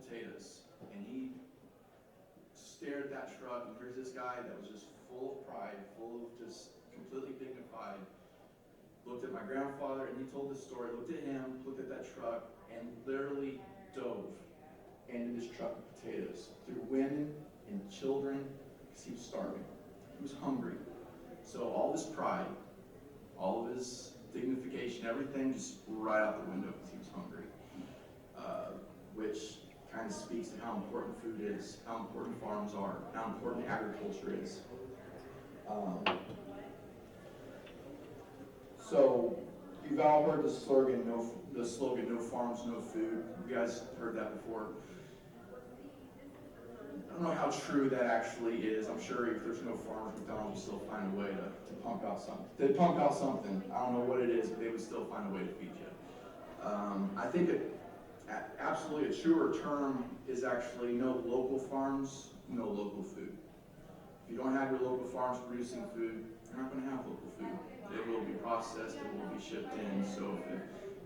potatoes. And he stared at that truck, and here's this guy that was just full of pride, full of just completely dignified. Looked at my grandfather, and he told this story, looked at him, looked at that truck, and literally dove into this truck of potatoes. Through women and children, because he was starving. He was hungry. So all this pride, all of his dignification, everything just right out the window because he was hungry. Which kind of speaks to how important food is, how important farms are, how important agriculture is. So you've all heard the slogan, no farms, no food. You guys heard that before. I don't know how true that actually is. I'm sure if there's no farmers, McDonald's would still find a way to pump out something. They'd pump out something. I don't know what it is, but they would still find a way to feed you. I think absolutely a truer term is actually no local farms, no local food. If you don't have your local farms producing food, you're not going to have local food. It will be processed, it will be shipped in.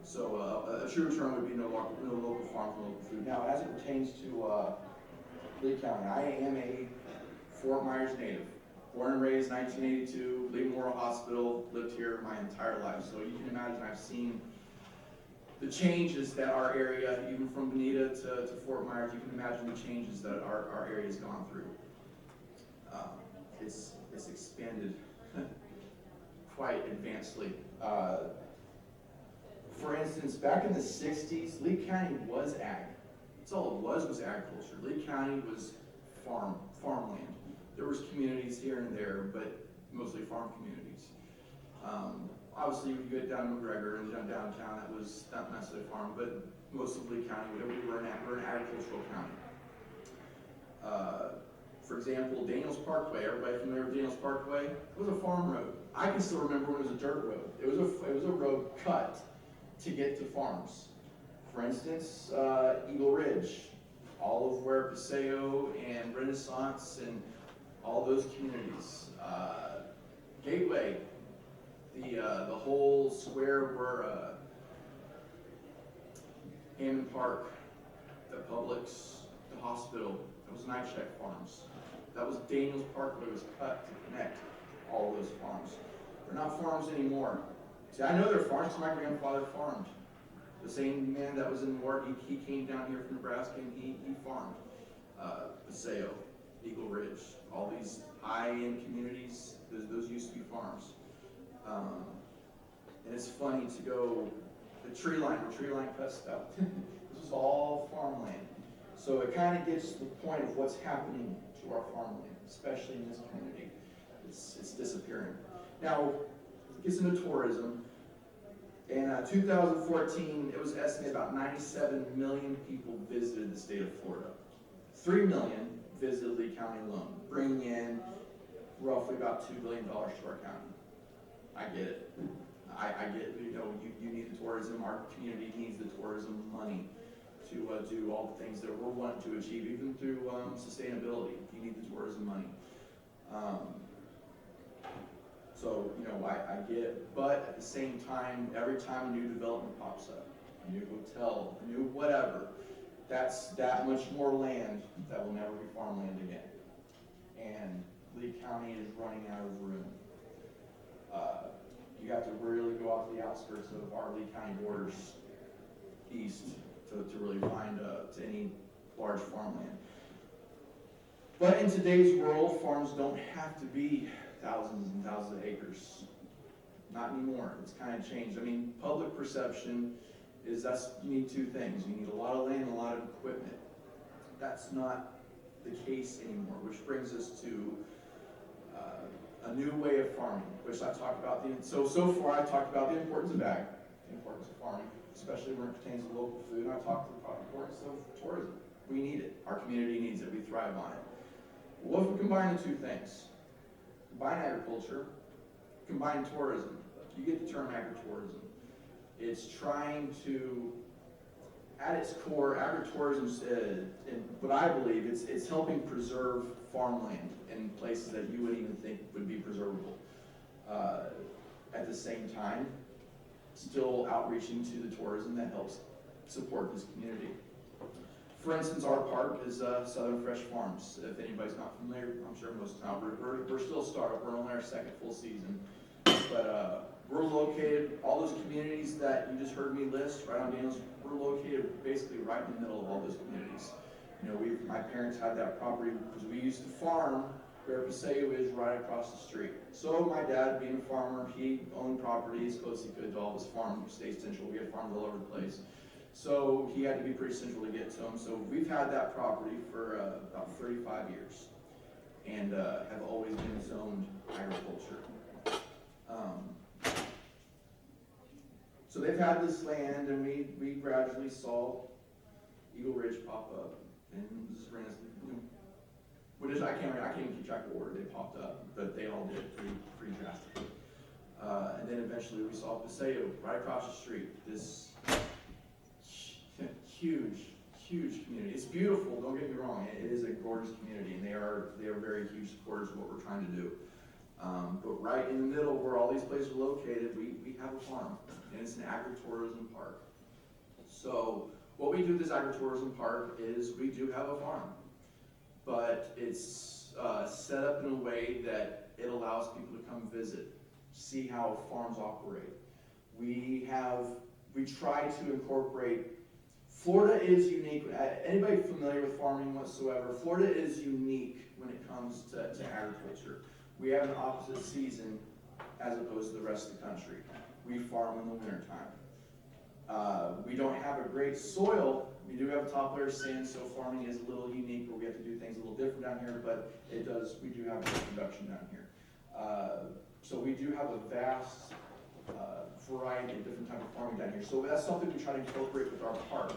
So a truer term would be no local farms, no local food. Now, as it pertains to Lee County, I am a Fort Myers native. Born and raised 1982, Lee Memorial Hospital, lived here my entire life. So you can imagine I've seen the changes that our area, even from Bonita to Fort Myers, you can imagine the changes that our area has gone through. It's expanded quite advancedly. For instance, back in the 60s, Lee County was ag. That's all it was agriculture. Lee County was farmland. There was communities here and there, but mostly farm communities. Obviously, when you get down to McGregor and downtown, that was not necessarily farm, but most of Lee County, we were an agricultural county. For example, Daniels Parkway. Everybody familiar with Daniels Parkway? It was a farm road. I can still remember when it was a dirt road. It was a road cut to get to farms. For instance, Eagle Ridge, all of where Paseo and Renaissance and all those communities. Gateway, the whole square where Hammond Park, the Publix, the hospital, that was Night Check Farms. That was Daniels Parkway, was cut to connect all those farms. They're not farms anymore. See, I know they're farms because my grandfather farmed. The same man that was in Ward, he came down here from Nebraska and he farmed. Paseo, Eagle Ridge, all these high-end communities, those used to be farms. And it's funny to go, the tree line cuts out. This is all farmland. So it kind of gets to the point of what's happening to our farmland, especially in this community. It's disappearing. Now, it gets into tourism. In 2014, it was estimated about 97 million people visited the state of Florida. 3 million visited Lee County alone, bringing in roughly about $2 billion to our county. I get it. I get, you need the tourism. Our community needs the tourism money to do all the things that we're wanting to achieve, even through sustainability. You need the tourism money. So, I get it, but at the same time, every time a new development pops up, a new hotel, a new whatever, that's that much more land that will never be farmland again. And Lee County is running out of room. You have to really go out to the outskirts of our Lee County borders east to really find to any large farmland. But in today's world, farms don't have to be thousands and thousands of acres. Not anymore. It's kind of changed. I mean, public perception is you need two things. You need a lot of land and a lot of equipment. That's not the case anymore, which brings us to a new way of farming, which I talked about. So far I talked about the importance of ag, the importance of farming, especially when it pertains to local food, and I talked about the importance of tourism. We need it. Our community needs it. We thrive on it. What if we combine the two things? Combine agriculture, combine tourism. You get the term agritourism. It's trying to, at its core, agritourism, and what I believe, it's helping preserve farmland in places that you wouldn't even think would be preservable. At the same time, still outreaching to the tourism that helps support this community. For instance, our park is Southern Fresh Farms. If anybody's not familiar, I'm sure most of the time, we're still a startup. We're only our second full season. But we're located, all those communities that you just heard me list right on Daniels, we're located basically right in the middle of all those communities. You know, my parents had that property because we used to farm where Paseo is right across the street. So my dad, being a farmer, he owned property as close as he could to all his farm, stay central. We had farms all over the place. So he had to be pretty central to get to them. So we've had that property for about 35 years and have always been zoned agriculture. So they've had this land, and we gradually saw Eagle Ridge pop up, and just ran as, you know, I can't even keep track of order they popped up, but they all did pretty drastically. And then eventually we saw Paseo right across the street. This huge community. It's beautiful. Don't get me wrong. It is a gorgeous community, and they are very huge supporters of what we're trying to do. But right in the middle, where all these places are located, we have a farm, and it's an agritourism park. So what we do with this agritourism park is we do have a farm, but it's set up in a way that it allows people to come visit, see how farms operate. We try to incorporate. Florida is unique. Anybody familiar with farming whatsoever? Florida is unique when it comes to agriculture. We have an opposite season as opposed to the rest of the country. We farm in the wintertime. We don't have a great soil. We do have top layer sand, so farming is a little unique where we have to do things a little different down here, but we do have good production down here. So we do have a vast variety of different types of farming down here. So that's something we try to incorporate with our park.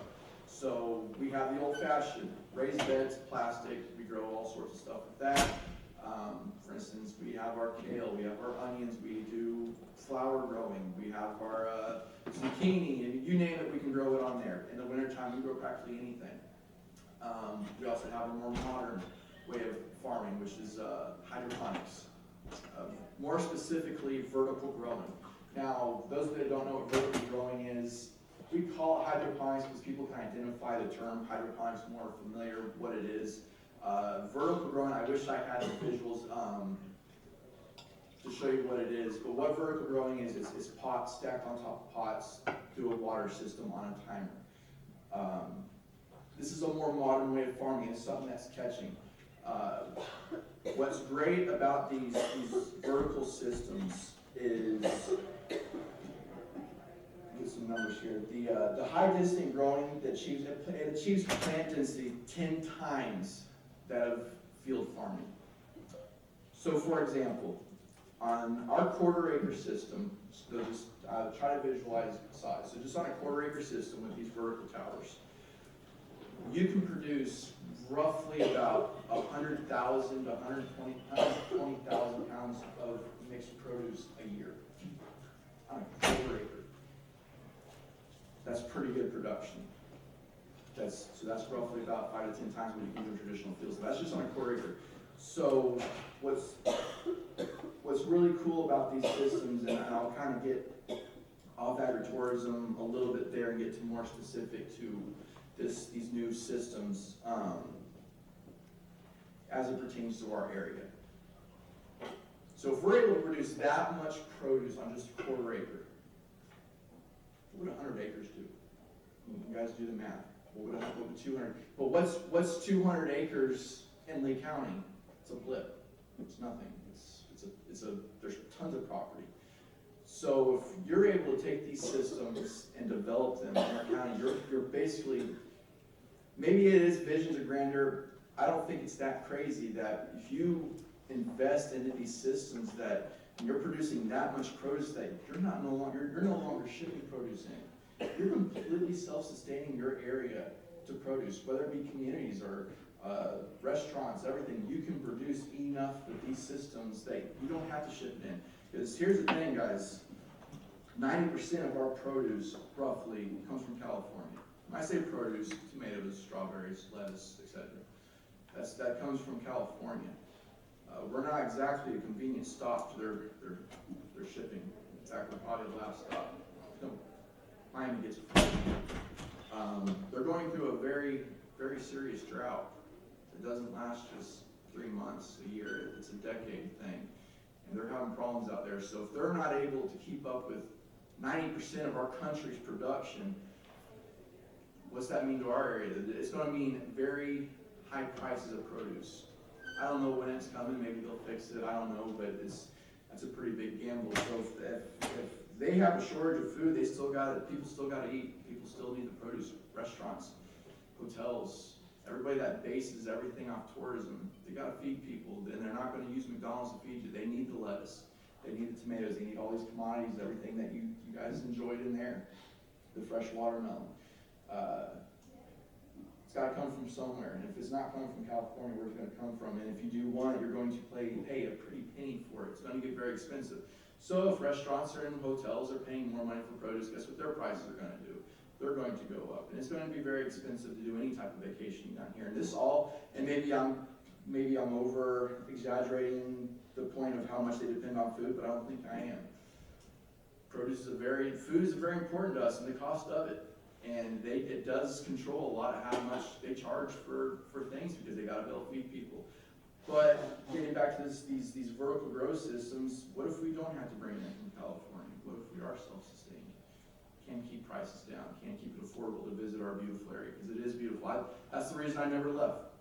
So we have the old-fashioned raised beds, plastic. We grow all sorts of stuff with that. For instance, we have our kale, we have our onions, we do flower growing, we have our zucchini, and you name it, we can grow it on there. In the wintertime, we grow practically anything. We also have a more modern way of farming, which is hydroponics. More specifically, vertical growing. Now, those that don't know what vertical growing is, we call it hydroponics because people can identify the term hydroponics more familiar with what it is. Vertical growing, I wish I had the visuals to show you what it is, but what vertical growing is pots stacked on top of pots through a water system on a timer. This is a more modern way of farming. It's something that's catching. What's great about these vertical systems is, get some numbers here. The high density growing that achieves plant density 10 times that of field farming. So for example, on our quarter-acre system, so just try to visualize the size. So just on a quarter-acre system with these vertical towers, you can produce roughly about 100,000 to 120,000 pounds of mixed produce a year on a quarter-acre. That's pretty good production. So that's roughly about 5 to 10 times what you can do in traditional fields. So that's just on a quarter acre. So what's really cool about these systems, and I'll kind of get off agritourism a little bit there and get to more specific to these new systems as it pertains to our area. So if we're able to produce that much produce on just a quarter acre, what would 100 acres do? You guys do the math. What would 200? But what's 200 acres in Lee County? It's a blip. It's nothing. There's tons of property. So if you're able to take these systems and develop them in our county, you're basically, maybe it is visions of grandeur. I don't think it's that crazy that if you invest into these systems that you're producing that much produce that you're no longer shipping produce in. You're completely self-sustaining your area to produce, whether it be communities or restaurants, everything. You can produce enough with these systems that you don't have to ship it in. Because here's the thing, guys, 90% of our produce, roughly, comes from California. When I say produce, tomatoes, strawberries, lettuce, etc. That comes from California. We're not exactly a convenient stop to their shipping. In fact, we're probably the last stop. Miami gets it. They're going through a very, very serious drought. It doesn't last just 3 months, a year. It's a decade thing. And they're having problems out there. So if they're not able to keep up with 90% of our country's production, what's that mean to our area? It's going to mean very high prices of produce. I don't know when it's coming. Maybe they'll fix it. I don't know, but that's a pretty big gamble. So if they have a shortage of food, people still got to eat. People still need the produce. Restaurants, hotels, everybody that bases everything off tourism, they got to feed people, and they're not going to use McDonald's to feed you. They need the lettuce. They need the tomatoes. They need all these commodities, everything that you guys enjoyed in there. The fresh watermelon. It's got to come from somewhere, and if it's not coming from California, where's it going to come from? And if you do want it, you're going to pay a pretty penny for it. It's going to get very expensive. So if restaurants and hotels are paying more money for produce, guess what their prices are going to do? They're going to go up, and it's going to be very expensive to do any type of vacationing down here. And this all, and maybe I'm over exaggerating the point of how much they depend on food, but I don't think I am. Food is very important to us, and the cost of it. And it does control a lot of how much they charge for things, because they got to be able to feed people. But getting back to these vertical growth systems, what if we don't have to bring them from California? What if we are self-sustaining? Can't keep prices down, can't keep it affordable to visit our beautiful area, because it is beautiful. That's the reason I never left.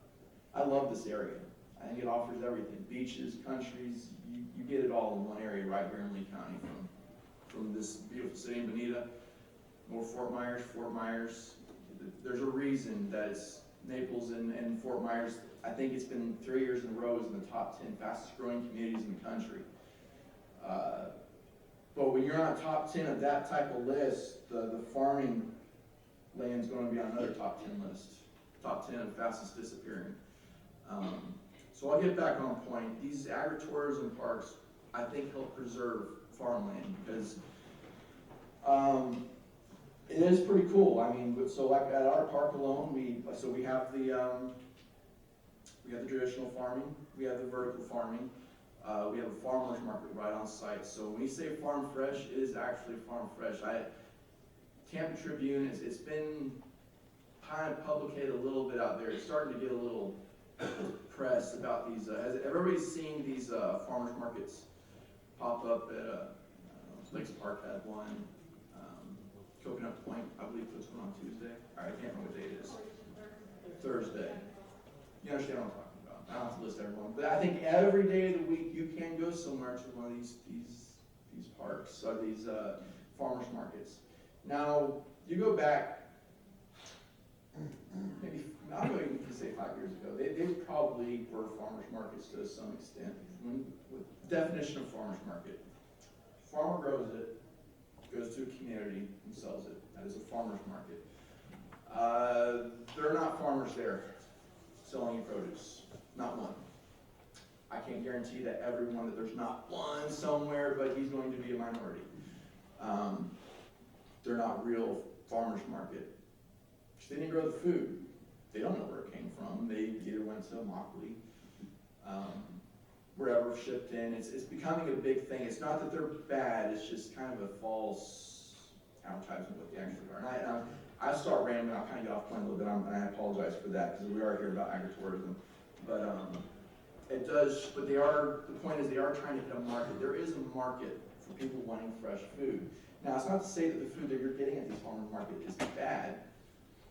I love this area. I think it offers everything. Beaches, countries, you get it all in one area right here in Lee County, from this beautiful city in Bonita. Or Fort Myers. There's a reason that it's Naples and Fort Myers. I think it's been 3 years in a row as in the top 10 fastest growing communities in the country. But when you're on top 10 of that type of list, the farming land's going to be on another top 10 list. Top 10 of fastest disappearing. So I'll get back on point. These agritourism parks, I think, help preserve farmland, because it is pretty cool. I mean, so like at our park alone, we have the traditional farming, we have the vertical farming, we have a farmer's market right on site. So when we say farm fresh, it is actually farm fresh. Tampa Tribune, it's been kind of publicated a little bit out there. It's starting to get a little press about these. Has everybody's seen these farmers markets pop up at Lakes Park had one. Coconut Point, I believe, puts one on Tuesday. I can't remember what day it is. Thursday. You understand what I'm talking about. I don't have to list everyone, but I think every day of the week you can go somewhere to one of these parks or these farmers markets. Now you go back, maybe I'm going to say 5 years ago. They probably were farmers markets to some extent. Definition of farmers market: farmer grows it, goes to a community and sells it. That is a farmer's market. There are not farmers there selling produce. Not one. I can't guarantee that everyone, that there's not one somewhere, but he's going to be a minority. They're not real farmer's market. They didn't grow the food. They don't know where it came from. They either went to Immokalee, wherever shipped in. It's becoming a big thing. It's not that they're bad, it's just kind of a false advertisement what they actually are. And I start rambling, I'll kind of get off point a little bit, and I apologize for that, because we are here about agritourism. But it does, but the point is they are trying to hit a market. There is a market for people wanting fresh food. Now, it's not to say that the food that you're getting at these farmers market is bad.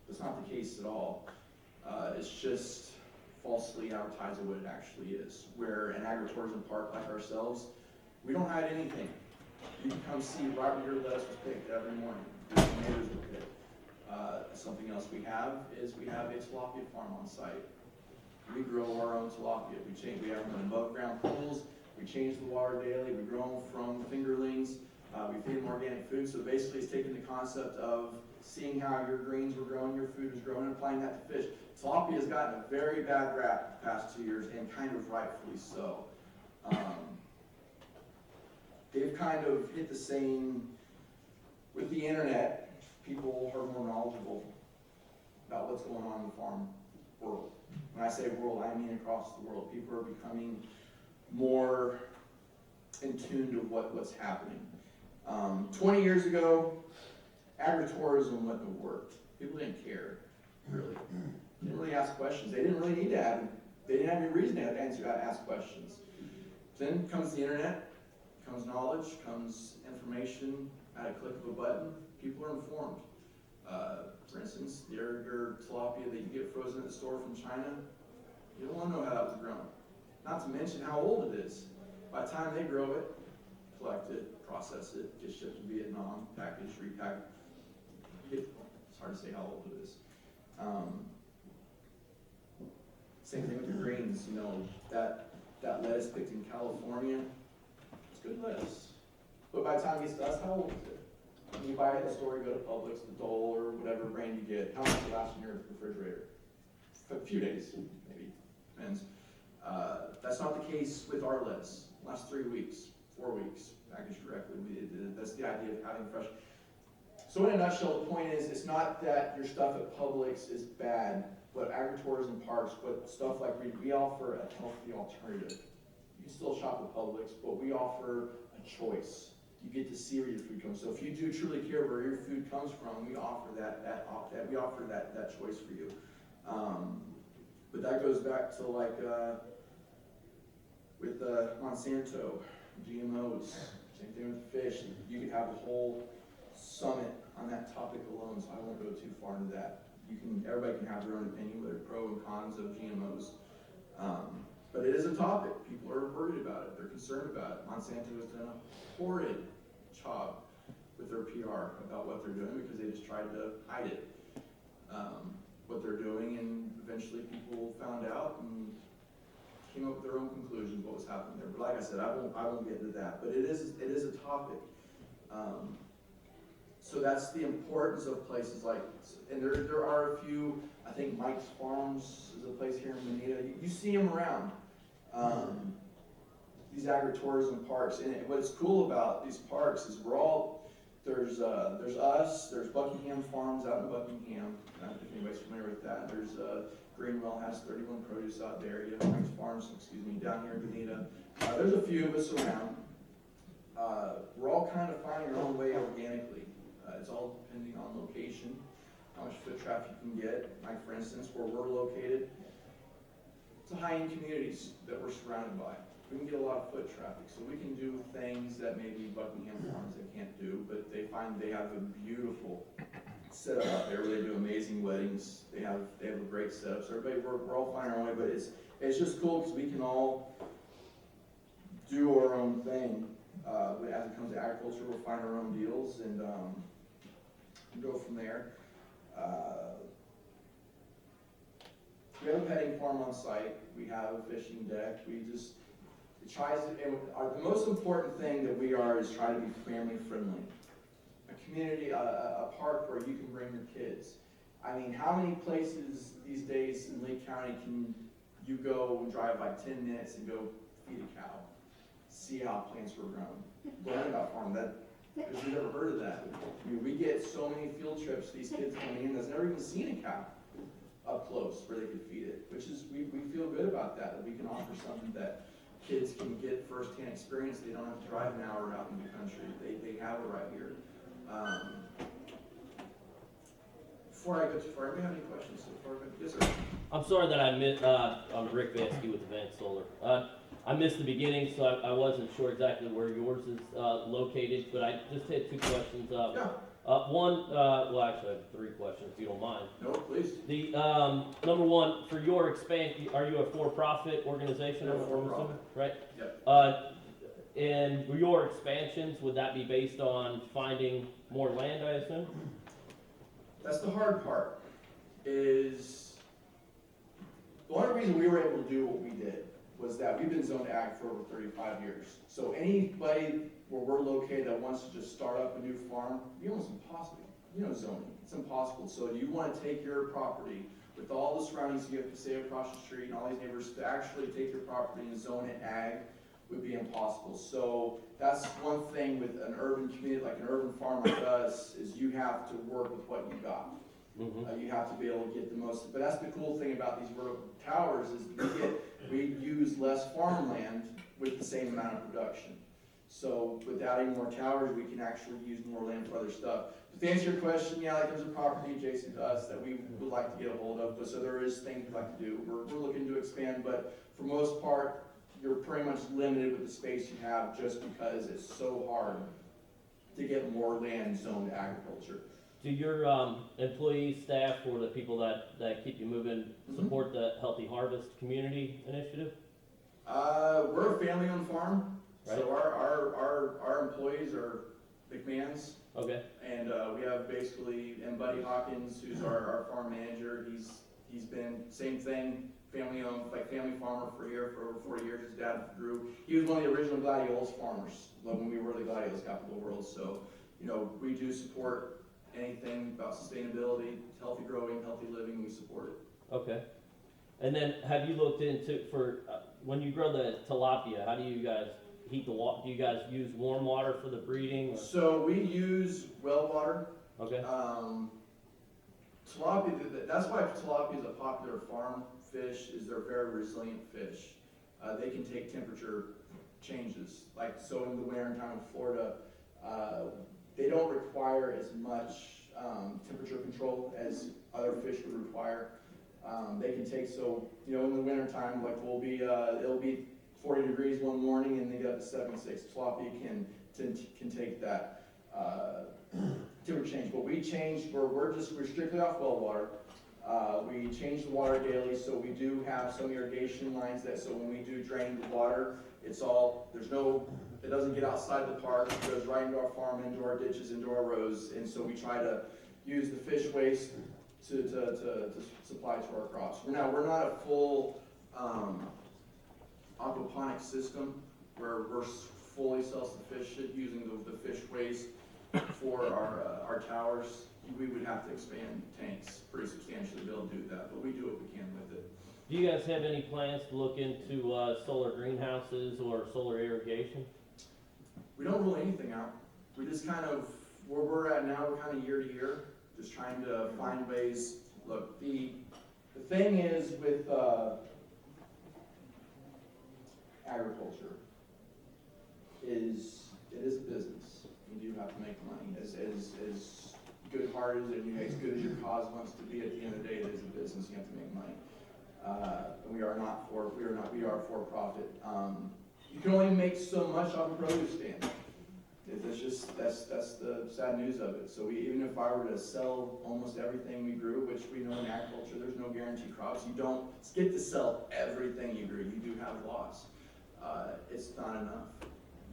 That's not the case at all. It's just falsely advertised what it actually is. Where an agritourism park like ourselves, we don't hide anything. You can come see right where your lettuce was picked every morning. Your tomatoes were picked. Something else we have is we have a tilapia farm on site. We grow our own tilapia. We have them in above ground pools. We change the water daily. We grow them from fingerlings. We feed them organic food. So basically it's taking the concept of seeing how your greens were growing, your food was growing, and applying that to fish. Tilapia has gotten a very bad rap the past 2 years, and kind of rightfully so. They've kind of hit the same with the internet. People are more knowledgeable about what's going on in the farm world. When I say world, I mean across the world. People are becoming more in tune to what's happening. 20 years ago, agritourism wouldn't have worked. People didn't care, really. ask questions. They didn't really need to they didn't have any reason to ask questions. Then comes the internet, comes knowledge, comes information at a click of a button. People are informed. For instance, your tilapia that you get frozen at the store from China, you don't want to know how that was grown. Not to mention how old it is. By the time they grow it, collect it, process it, get shipped to Vietnam, package, repack. It's hard to say how old it is. Same thing with the greens. You know, that lettuce picked in California, it's good lettuce. But by the time it gets to us, how old is it? When you buy it at the store, you go to Publix, the Dole, or whatever brand you get, how much will last in your refrigerator? A few days, maybe, depends. That's not the case with our lettuce. Last 3 weeks, 4 weeks, packaged correctly. That's the idea of having fresh. So in a nutshell, the point is, it's not that your stuff at Publix is bad, but agritourism parks, but stuff like we offer a healthy alternative. You can still shop at Publix, but we offer a choice. You get to see where your food comes. So if you do truly care where your food comes from, we offer that choice for you. But that goes back to like with Monsanto, GMOs, same thing with fish. You could have a whole summit on that topic alone, so I won't go too far into that. Everybody can have their own opinion, whether pro and cons of GMOs. But it is a topic. People are worried about it. They're concerned about it. Monsanto has done a horrid job with their PR about what they're doing because they just tried to hide it, what they're doing, and eventually people found out and came up with their own conclusions what was happening there. But like I said, I won't get into that. But it is a topic. So that's the importance of places like, and there are a few. I think Mike's Farms is a place here in Bonita. You see them around. These agritourism parks, and what's cool about these parks is there's us, there's Buckingham Farms out in Buckingham, if anybody's familiar with that. There's Greenwell has 31 Produce out there. You have Mike's Farms, down here in Bonita. There's a few of us around. We're all kind of finding our own way organically. It's all depending on location, how much foot traffic you can get. Like for instance, where we're located, it's a high-end communities that we're surrounded by. We can get a lot of foot traffic, so we can do things that maybe Buckingham Farms they can't do, but they have a beautiful setup out there where they do amazing weddings. They have a great setup. So everybody, we're all finding our own way, but it's just cool because we can all do our own thing. As it comes to agriculture, we'll find our own deals and go from there. We have a petting farm on site. We have a fishing deck. The most important thing that we are is try to be family friendly. A community, a park where you can bring your kids. I mean, how many places these days in Lee County can you go and drive like 10 minutes and go feed a cow? See how plants were grown. Learn about farming. Because you've never heard of that. I mean, we get so many field trips, these kids coming in that's never even seen a cow up close where they could feed it, which is, we feel good about that we can offer something that kids can get first-hand experience. They don't have to drive an hour out in the country. They have it right here. Before I go too far, do you have any questions so far? Yes, sir. I'm sorry that I missed, I'm Rick Vansky with Advanced Solar. I missed the beginning, so I wasn't sure exactly where yours is located, but I just had two questions. Yeah. One, well, actually, I have three questions, if you don't mind. No, please. The number one, for your expansion, are you a for-profit organization? Yeah, for-profit. Right? Yep. And your expansions, would that be based on finding more land, I assume? That's the hard part, is the only reason we were able to do what we did was that we've been zoned ag for over 35 years. So anybody where we're located that wants to just start up a new farm, it's impossible. Zoning, it's impossible. So you want to take your property with all the surroundings you have to say across the street and all these neighbors, to actually take your property and zone it ag would be impossible. So that's one thing with an urban community, like an urban farm like us, is you have to work with what you got. Mm-hmm. You have to be able to get the most, but that's the cool thing about these vertical towers is we use less farmland with the same amount of production. So with adding more towers, we can actually use more land for other stuff. To answer your question, yeah, like there's a property adjacent to us that we would like to get a hold of, but so there is things we'd like to do. We're looking to expand, but for most part, you're pretty much limited with the space you have just because it's so hard to get more land zoned agriculture. Do your employees, staff, or the people that keep you moving support the Healthy Harvest Community Initiative? We're a family-owned farm, Right. so our employees are McMahon's. Okay. And we have basically, and Buddy Hawkins, who's our farm manager, he's been, same thing, family owned, like family farmer for over 40 years. His dad grew, he was one of the original Gladiolus farmers, like when we were the Gladiolus capital of the world. So, you know, we do support anything about sustainability, healthy growing, healthy living, we support it. Okay. And then have you looked into, when you grow the tilapia, how do you guys heat the water? Do you guys use warm water for the breeding? Or? So we use well water. Okay. Tilapia, that's why tilapia is a popular farm fish, is they're very resilient fish. They can take temperature changes. Like, so in the winter time in Florida, they don't require as much temperature control as other fish would require. They can take, so, you know, in the winter time, like it'll be 40 degrees one morning and they get up to 76. Tilapia can take that temperature change. But we changed, we're strictly off well water. We change the water daily, so we do have some irrigation lines that, so when we do drain the water, it doesn't get outside the park, it goes right into our farm, into our ditches, into our rows, and so we try to use the fish waste to supply to our crops. Now, we're not a full aquaponic system where we're fully self-sufficient using the fish waste for our towers. We would have to expand tanks pretty substantially to be able to do that, but we do what we can with it. Do you guys have any plans to look into solar greenhouses or solar irrigation? We don't rule anything out. We just kind of, where we're at now, we're kind of year to year, just trying to find ways. Look, the thing is with agriculture is, it is a business. You do have to make money. As good-hearted and as good as your cause wants to be, at the end of the day, it is a business. You have to make money. We are for profit. You can only make so much off a produce stand. That's the sad news of it. So even if I were to sell almost everything we grew, which we know in agriculture, there's no guaranteed crops. You don't get to sell everything you grew. You do have loss. It's not enough.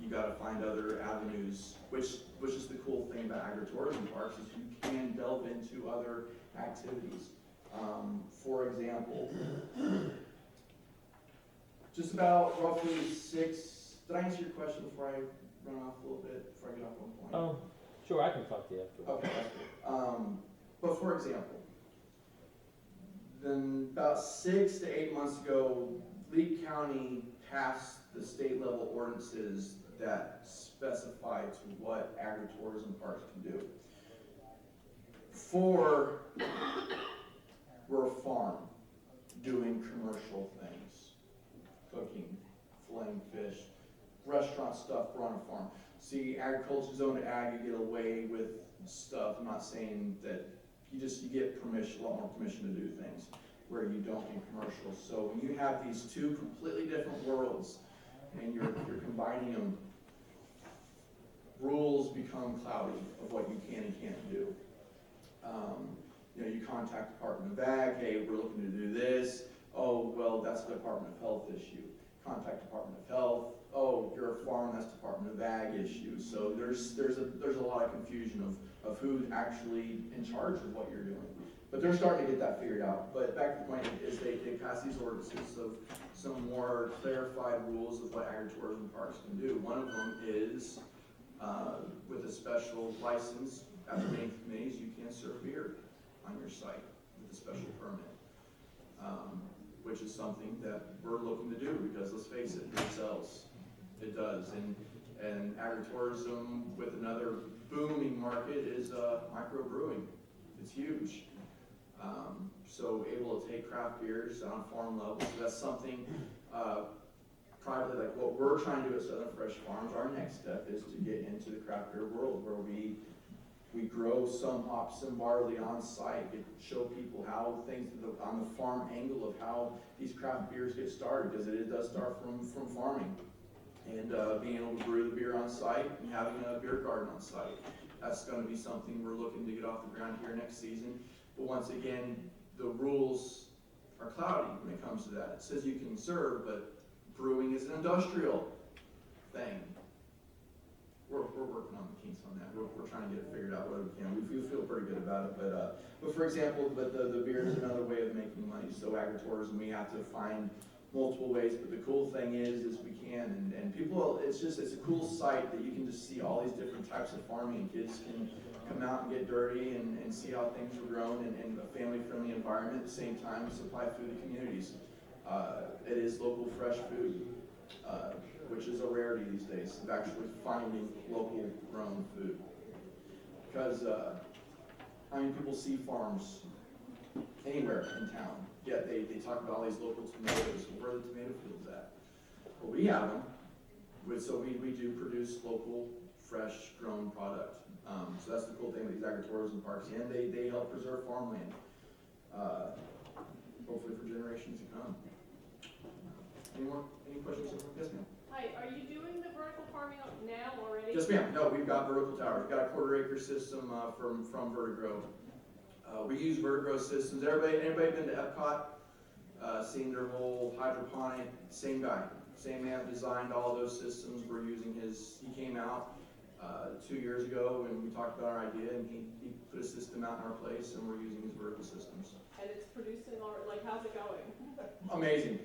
You got to find other avenues, which is the cool thing about agritourism parks, is you can delve into other activities. For example, just about roughly did I answer your question before I run off a little bit, before I get off one point? Oh, sure, I can talk to you after. Okay, that's good. But for example, then about 6 to 8 months ago, Lee County passed the state level ordinances that specify to what agritourism parks can do. We're a farm doing commercial things, cooking, filleting fish, restaurant stuff, we're on a farm. See, agriculture zone to ag, you get away with stuff. I'm not saying that you get permission, a lot more permission to do things where you don't in commercial. So when you have these two completely different worlds and you're combining them, rules become cloudy of what you can and can't do. You know, you contact Department of Ag, hey, we're looking to do this. Oh, well, that's the Department of Health issue. Contact Department of Health. Oh, you're a farm, that's Department of Ag issue. So there's a lot of confusion of who's actually in charge of what you're doing. But they're starting to get that figured out. But back to the point is they pass these ordinances of some more clarified rules of what agritourism parks can do. One of them is with a special license, after meeting committees, you can serve beer on your site with a special permit, which is something that we're looking to do because let's face it, it sells. It does. And agritourism with another booming market is microbrewing. It's huge. So able to take craft beers on farm level. So that's something privately, like what we're trying to do at Southern Fresh Farms, our next step is to get into the craft beer world where we We grow some hops and barley on site to show people how things on the farm angle of how these craft beers get started, because it does start from farming. And being able to brew the beer on site and having a beer garden on site. That's going to be something we're looking to get off the ground here next season. But once again, the rules are cloudy when it comes to that. It says you can serve, but brewing is an industrial thing. We're working on the kinks on that. We're trying to get it figured out whether we can. We feel pretty good about it. But for example, the beer is another way of making money. So agritourism, we have to find multiple ways. But the cool thing is we can. And people, it's a cool sight that you can just see all these different types of farming. Kids can come out and get dirty and see how things are grown in a family-friendly environment. At the same time, supply food to communities. It is local fresh food. Which is a rarity these days, of actually finding local grown food. Because, people see farms anywhere in town, yet they talk about all these local tomatoes. Where are the tomato fields at? Well, we have them, so we do produce local, fresh, grown product. So that's the cool thing with these agritourism parks, and they help preserve farmland, hopefully for generations to come. Any questions? Yes, ma'am. Hi, are you doing the vertical farming now already? Yes, ma'am. No, we've got vertical towers. We've got a 1/4 acre system from Vertigrow. We use Vertigrow systems. Anybody been to Epcot? Seen their whole hydroponic? Same guy, same man designed all those systems. We're using his. He came out 2 years ago and we talked about our idea, and he put a system out in our place, and we're using his vertical systems. And it's producing already. Like, how's it going? Amazing.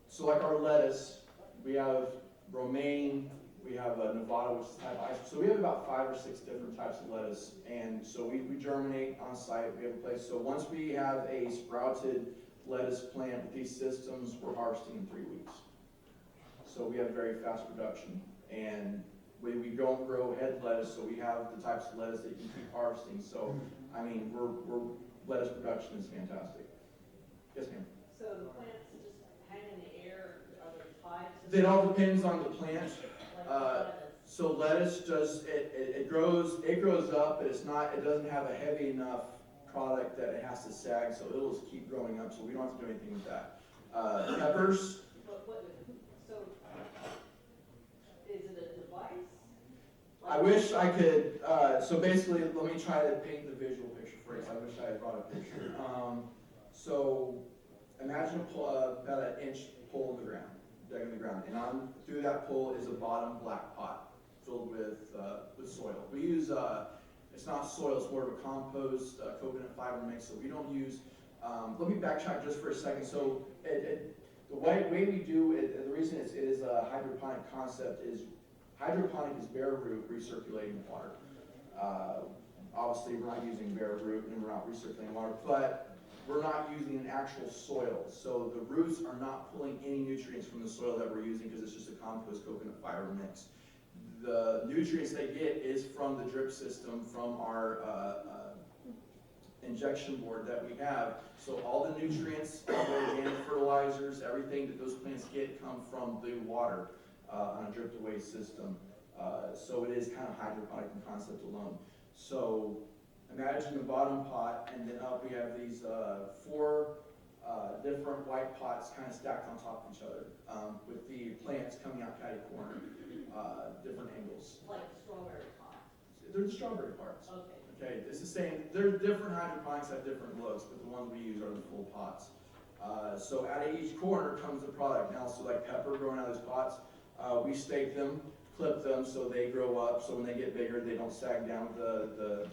So like our lettuce. We have romaine, we have a Nevada, which is type ice. So we have about 5 or 6 different types of lettuce. And so we germinate on site. We have a place. So once we have a sprouted lettuce plant with these systems, we're harvesting in 3 weeks. So we have very fast production. And we don't grow head lettuce, so we have the types of lettuce that you can keep harvesting. So, we're lettuce production is fantastic. Yes, ma'am. So the plants just hang in the air, are there five? It all depends on the plant. So lettuce it grows up, but it doesn't have a heavy enough product that it has to sag, so it'll just keep growing up, so we don't have to do anything with that. Peppers. So is it a device? I wish I could, so basically, let me try to paint the visual picture for you. I wish I had brought a picture. So imagine about an inch pole in the ground, dug in the ground, and through that pole is a bottom black pot filled with soil. We use, it's not soil, it's more of a compost, coconut fiber mix, so we don't use, let me backtrack just for a second. So the way we do it, the reason it is a hydroponic concept is, hydroponic is bare root recirculating water. Obviously, we're not using bare root and we're not recirculating water, but we're not using an actual soil. So the roots are not pulling any nutrients from the soil that we're using because it's just a compost coconut fiber mix. The nutrients they get is from the drip system from our injection board that we have. So all the nutrients, all the organic fertilizers, everything that those plants get come from the water on a drip to waste system. So it is kind of hydroponic in concept alone. So imagine the bottom pot, and then up we have these 4 different white pots kind of stacked on top of each other, with the plants coming out catty corner, different angles. Like strawberry pot? They're the strawberry parts. Okay. Okay, it's the same. There's different hydroponics have different looks, but the ones we use are the full pots. So out of each corner comes the product. Now, so like pepper growing out of those pots, we stake them, clip them so they grow up. So when they get bigger, they don't sag down. The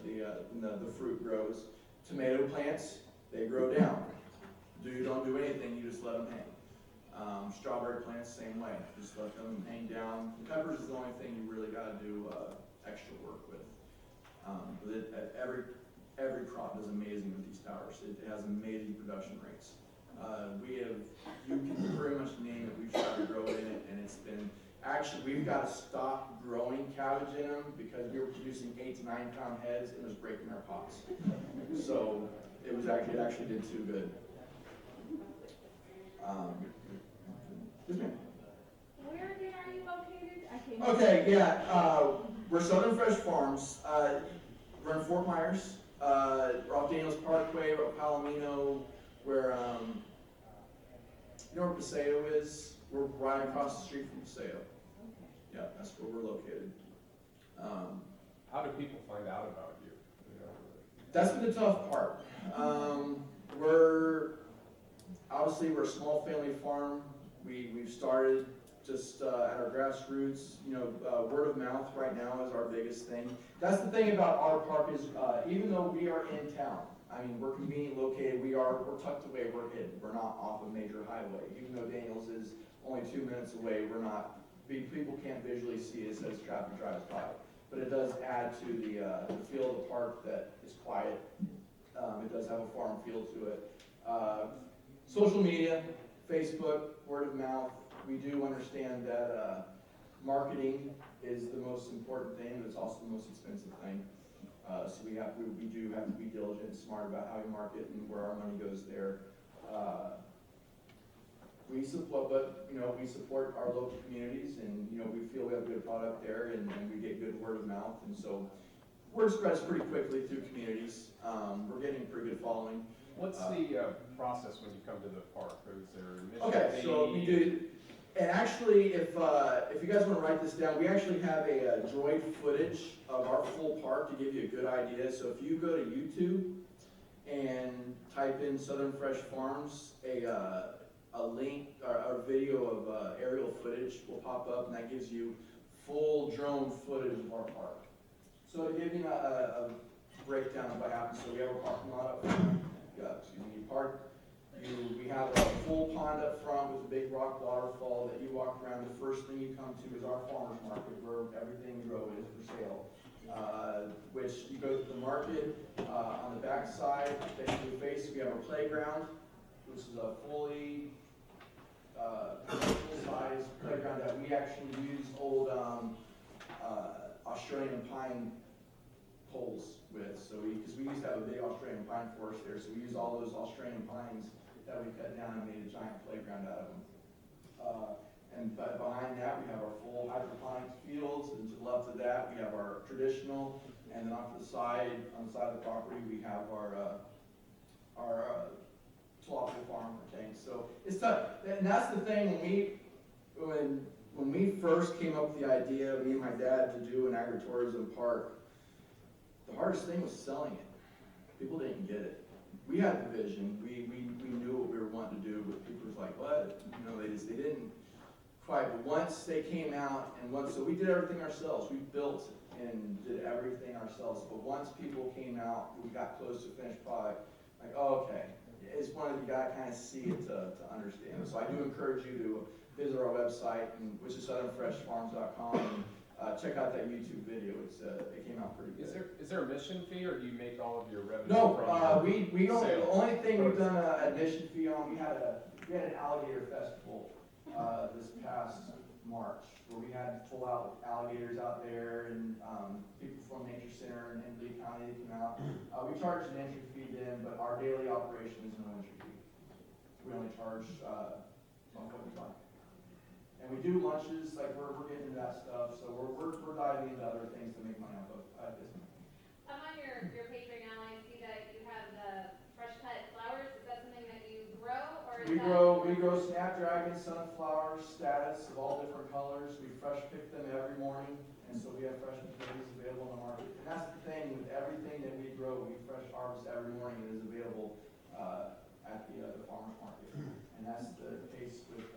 fruit grows. Tomato plants, they grow down. You don't do anything. You just let them hang. Strawberry plants, same way. Just let them hang down. The peppers is the only thing you really got to do extra work with. Every crop is amazing with these towers. It has amazing production rates. You can pretty much name it. We've tried to grow in it, and it's been, actually, we've got to stop growing cabbage in them because we were producing 8 to 9 pound heads and it was breaking our pots. So it actually did too good. Where again are you located? I can't. Okay, yeah. We're Southern Fresh Farms. We're in Fort Myers. We're off Daniels Parkway, we're at Palomino. We're, you know where Paseo is? We're right across the street from Paseo. Yeah, that's where we're located. How do people find out about you? That's been the tough part. We're a small family farm. We've started just at our grassroots. You know, word of mouth right now is our biggest thing. That's the thing about our park is even though we are in town, I mean, we're conveniently located. We're tucked away. We're hidden. We're not off a major highway. Even though Daniels is only 2 minutes away, we're not. People can't visually see us as traffic drives by. But it does add to the feel of the park that it's quiet. It does have a farm feel to it. Social media, Facebook, word of mouth. We do understand that marketing is the most important thing, but it's also the most expensive thing. So we do have to be diligent and smart about how we market and where our money goes there. We support our local communities, and we feel we have a good product there, and we get good word of mouth, and so word spreads pretty quickly through communities. We're getting a pretty good following. What's the process when you come to the park? Is there a mission? Okay, so we do, and actually, if you guys want to write this down, we actually have a droid footage of our full park to give you a good idea. So if you go to YouTube and type in Southern Fresh Farms, a link or a video of aerial footage will pop up, and that gives you full drone footage of our park. So to give you a breakdown of what happens, so we have a parking lot up front. We have a full pond up front with a big rock waterfall that you walk around. The first thing you come to is our farmer's market, where everything we grow is for sale. Which you go to the market, on the back side, that you face, we have a playground, which is a fully full-size playground that we actually use old Australian pine poles with. So because we used to have a big Australian pine forest there, so we use all those Australian pines that we cut down and made a giant playground out of them. And behind that, we have our full hydroponics fields, and to the left of that, we have our traditional, and then off to the side, on the side of the property, we have our tilapia farm for tanks. So it's tough, and that's the thing when we first came up with the idea, me and my dad, to do an agritourism park. The hardest thing was selling it. People didn't get it. We had the vision. We knew what we were wanting to do, but people was like, what? They didn't quite. But once they came out, so we did everything ourselves. We built and did everything ourselves. But once people came out, we got close to finished product. Like, oh, okay, it's one of you gotta kind of see it to understand. So I do encourage you to visit our website, which is southernfreshfarms.com. And check out that YouTube video. It came out pretty good. Is there a mission fee, or do you make all of your revenue No, from we don't. sales? The only thing we've done an admission fee on, we had an alligator festival this past March, where we had full out alligators out there, and people from Nature Center and Lee County came out. We charged an entry fee then, but our daily operation is no entry fee. We only charge on what we buy. And we do lunches, like we're getting into that stuff, so we're diving into other things to make money off of this. I'm on your page right now, and I see that you have the fresh cut flowers. Is that something that you grow, or is We grow snapdragon, sunflowers, status of all different colors. We fresh pick them every morning, and so we have fresh potatoes available in the market. And that's the thing with everything that we grow, we fresh harvest every morning. It is available at the farmer's market, and that's the case with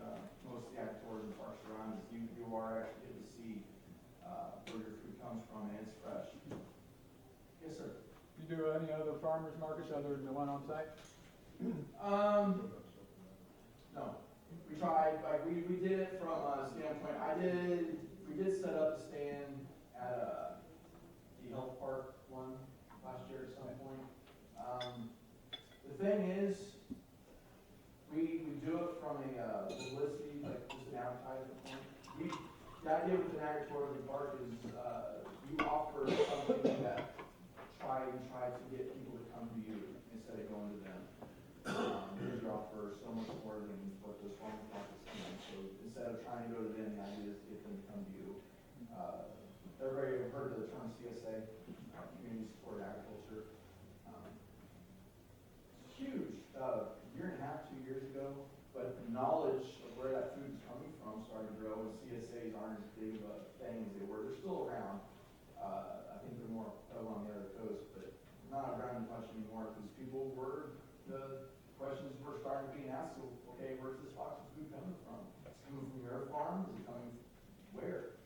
most of the agritourism parks around us. You are actually getting to see where your food comes from, and it's fresh. Yes, sir. You do any other farmers markets other than the one on site? No. We tried, we did it from a standpoint, we did set up a stand at the health park one last year at some point. The thing is, we do it from a publicity, like just an advertisement point. The idea with an agritourism park is you offer something that try to get people to come to you instead of going to them. Because you offer so much more than what those farmers markets can. So instead of trying to go to them, the idea is to get them to come to you. everybody have heard of the term CSA, Community Supported Agriculture. It's huge, year and a half, 2 years ago, but the knowledge of where that food is coming from started to grow, and CSAs aren't as big of a thing as they were. They're still around. I think they're more prevalent on the other coast, but not around as much anymore because the questions were starting to be asked, so, okay, where's this box of food coming from? It's coming from your farm? Is it coming where?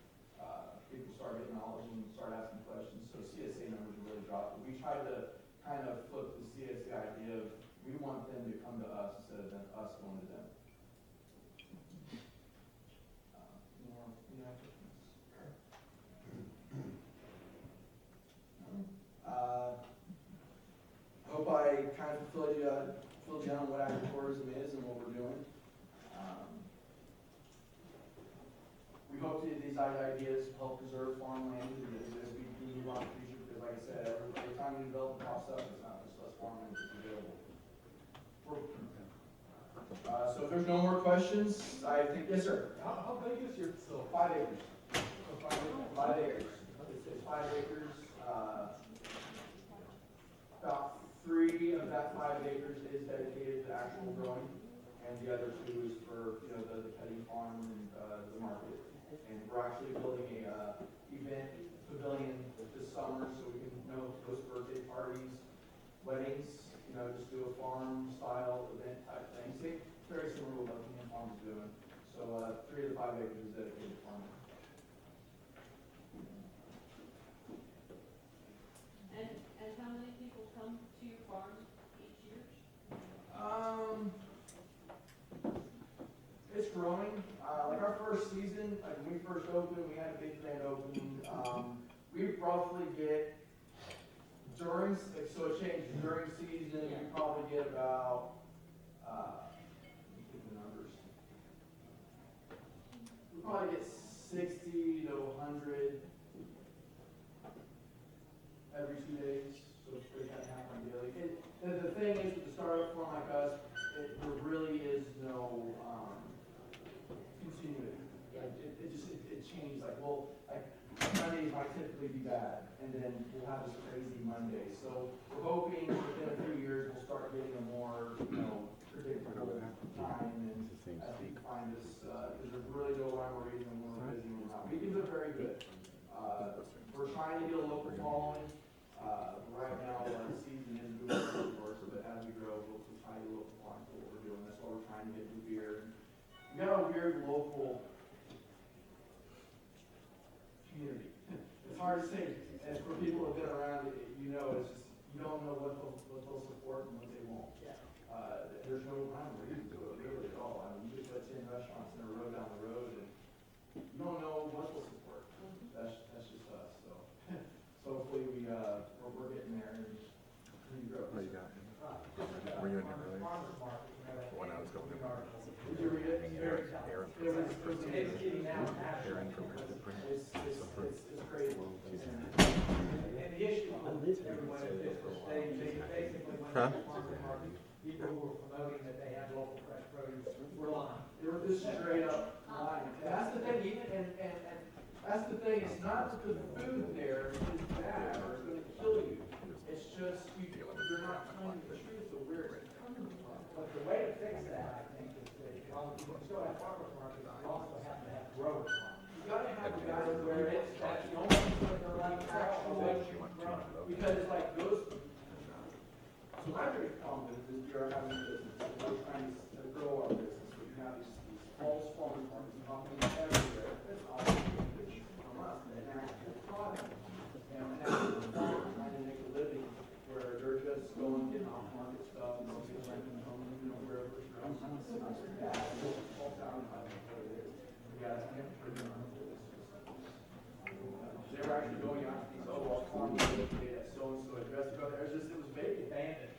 People start getting knowledge and start asking questions, so CSA numbers really dropped. But we try to kind of flip the CSA idea of we want them to come to us instead of us going to them. Any other questions? I hope I kind of filled you in on what agritourism is and what we're doing. We hope that these ideas help preserve farmland as we move on in the future, because like I said, every time new development pops up, it's not just less farmland that's available. So if there's no more questions, I think, yes, sir. How big is your facility? 5 acres. So 5 acres. 5 acres. It's 5 acres. About 3 of that 5 acres is dedicated to actual growing, and the other 2 is for the petting farm and the market. And we're actually building a event pavilion this summer, so we can host birthday parties, weddings. Just do a farm style event type thing. See, very similar to what Buckingham Farm is doing. So 3 of the 5 acres is dedicated to farming. And how many people come to your farm each year? It's growing. Like our first season, like when we first opened, we had a big grand opening. We roughly get so it changes during season. We probably get about let me get the numbers. We probably get 60 to 100 every 2 days. So it's pretty kind of happen daily. The thing is, with the startup farm like us, there really is no continuity. It changed. Like Mondays might typically be bad, and then we'll have this crazy Monday. So we're hoping within a few years we'll start getting a more predictable time, and as we find this, because there's really no rhyme or reason when we're busy or not. Weekends are very good. We're trying to get a local following. Right now, the season is moving for us, but as we grow, we'll try to get a local following for what we're doing. That's why we're trying to get new beer. We got a weird local community. It's hard to say, and for people who've been around, it's just you don't know what they'll support and what they won't. There's no rhyme or reason to it really at all. I mean, you just put 10 restaurants in a row down the road, and you don't know what they'll support. That's just us. So hopefully we're getting there and we grow. What you got? Were you in there earlier? When I was going in. Did you read it? Aaron It was educating now. Aaron from the print. It's crazy. And the issue with everyone at this stage, they basically went to the farmer's market, people who were promoting that they had local fresh produce were lying. They were just straight up lying. And that's the thing, and that's the thing, it's not that the food there is bad or it's gonna kill you. It's just, you're not telling the truth of where it's coming from. But the way to fix that, I think, is that while you can still have farmer's markets, you also have to have growers markets. You gotta have the guys where it's, that's the only thing that they're like actually grown. Because it's like those, so my biggest problem is we are having a business, and we're trying to grow our business. So you have these false farmers markets popping up everywhere. That's all from us, and an actual product. And an actual farmer trying to make a living where they're just going, getting off market stuff, and they'll be renting home, wherever it's grown. Yeah, it's all down to what it is. Yeah, it's they were actually going out to these farms located at so-and-so address. It was vacant.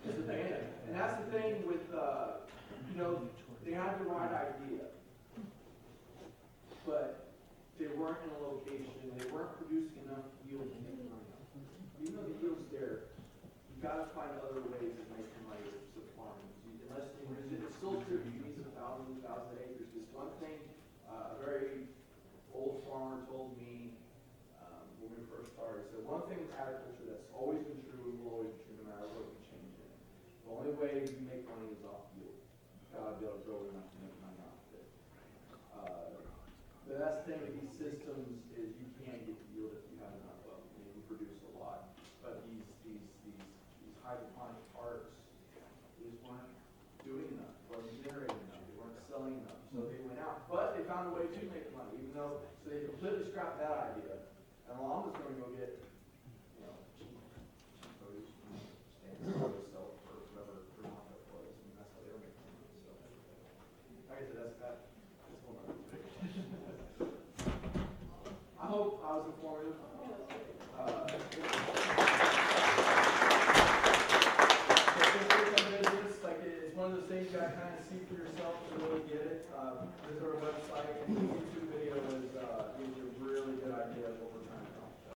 It's abandoned. And that's the thing with, they had the right idea, but they weren't in a location, they weren't producing enough yield. Even though the yield's there, you gotta find other ways of making money with farming. It's still true, you need some thousands of acres. Just one thing, a very old farmer told me, when we was off yield. Gotta be able to grow enough to make money off of it. The best thing with these systems is you can get yield if you have enough of them. I mean, we produce a lot, but these hydroponic parks, they just weren't doing enough, wasn't generating enough, they weren't selling enough, so they went out. But they found a way to make money, even though, so they completely scrapped that idea. And Alhambra's gonna go get